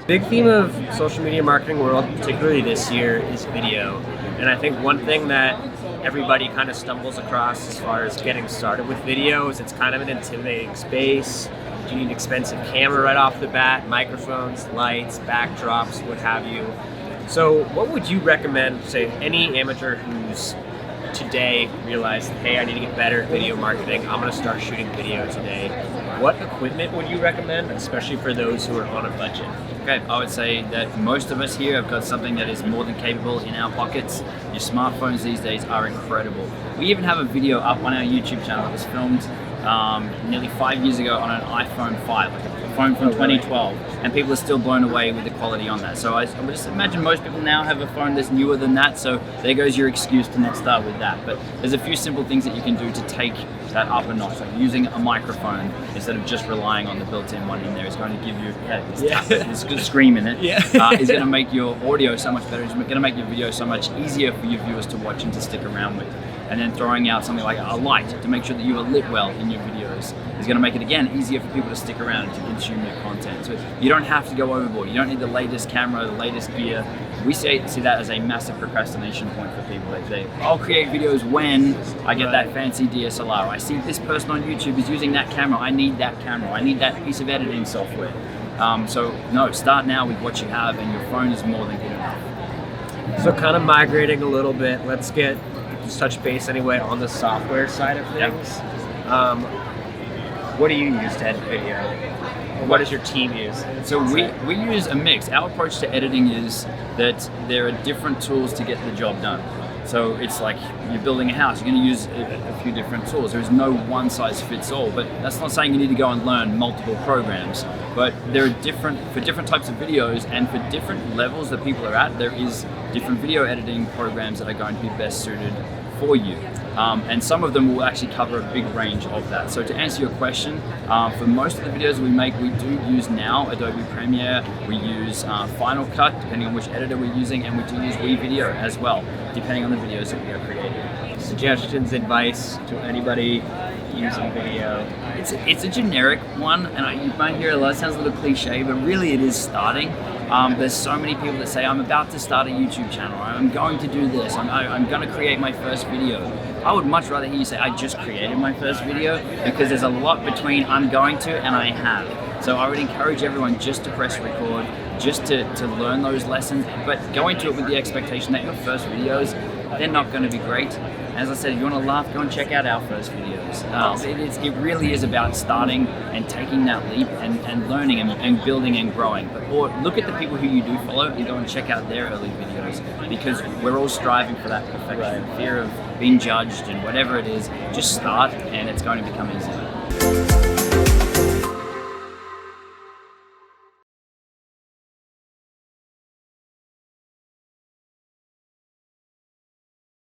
Big theme of social media marketing world, particularly this year, is video. And I think one thing that everybody kind of stumbles across as far as getting started with video is it's kind of an intimidating space. You need an expensive camera right off the bat, microphones, lights, backdrops, what have you. So what would you recommend, say, any amateur who's today realized, hey, I need to get better at video marketing, I'm going to start shooting video today. What equipment would you recommend, especially for those who are on a budget? Okay, I would say that most of us here have got something that is more than capable in our pockets. Your smartphones these days are incredible. We even have a video up on our YouTube channel that was filmed nearly 5 years ago on an iPhone 5, like a phone from 2012, and people are still blown away with the quality on that. So I would just imagine most people now have a phone that's newer than that, so there goes your excuse to not start with that. But there's a few simple things that you can do to take that up a notch, like using a microphone instead of just relying on the built-in one in there is going to give you this good scream in it. Is going to make your audio so much better. It's going to make your video so much easier for your viewers to watch and to stick around with. And then throwing out something like a light to make sure that you are lit well in your videos is going to make it, again, easier for people to stick around and to consume your content. So you don't have to go overboard. You don't need the latest camera, the latest gear. We see that as a massive procrastination point for people. They say, I'll create videos when I get that fancy DSLR. I see this person on YouTube is using that camera. I need that camera. I need that piece of editing software. So no, start now with what you have, and your phone is more than good enough. So kind of migrating a little bit, let's touch base anyway on the software side of things. What do you use to edit video? What does your team use? So we use a mix. Our approach to editing is that there are different tools to get the job done. So it's like you're building a house, you're going to use a few different tools. There is no one size fits all, but that's not saying you need to go and learn multiple programs. But there are for different types of videos and for different levels that people are at, there is different video editing programs that are going to be best suited for you. And some of them will actually cover a big range of that. So to answer your question, for most of the videos we make, we do use now Adobe Premiere, we use Final Cut, depending on which editor we're using, and we do use WeVideo as well, depending on the videos that we are creating. Suggestions, advice to anybody using video? It's a generic one, and you might hear it a lot. It sounds a little cliche, but really it is starting. There's so many people that say, I'm about to start a YouTube channel, I'm going to do this, I'm going to create my first video. I would much rather hear you say, I just created my first video, because there's a lot between I'm going to and I have. So I would encourage everyone just to press record, just to learn those lessons, but go into it with the expectation that your first videos, they're not going to be great. As I said, if you want to laugh, go and check out our first videos. It really is about starting and taking that leap and learning and building and growing. Or look at the people who you do follow and go and check out their early videos, because we're all striving for that perfection, fear of being judged and whatever it is. Just start and it's going to become easier.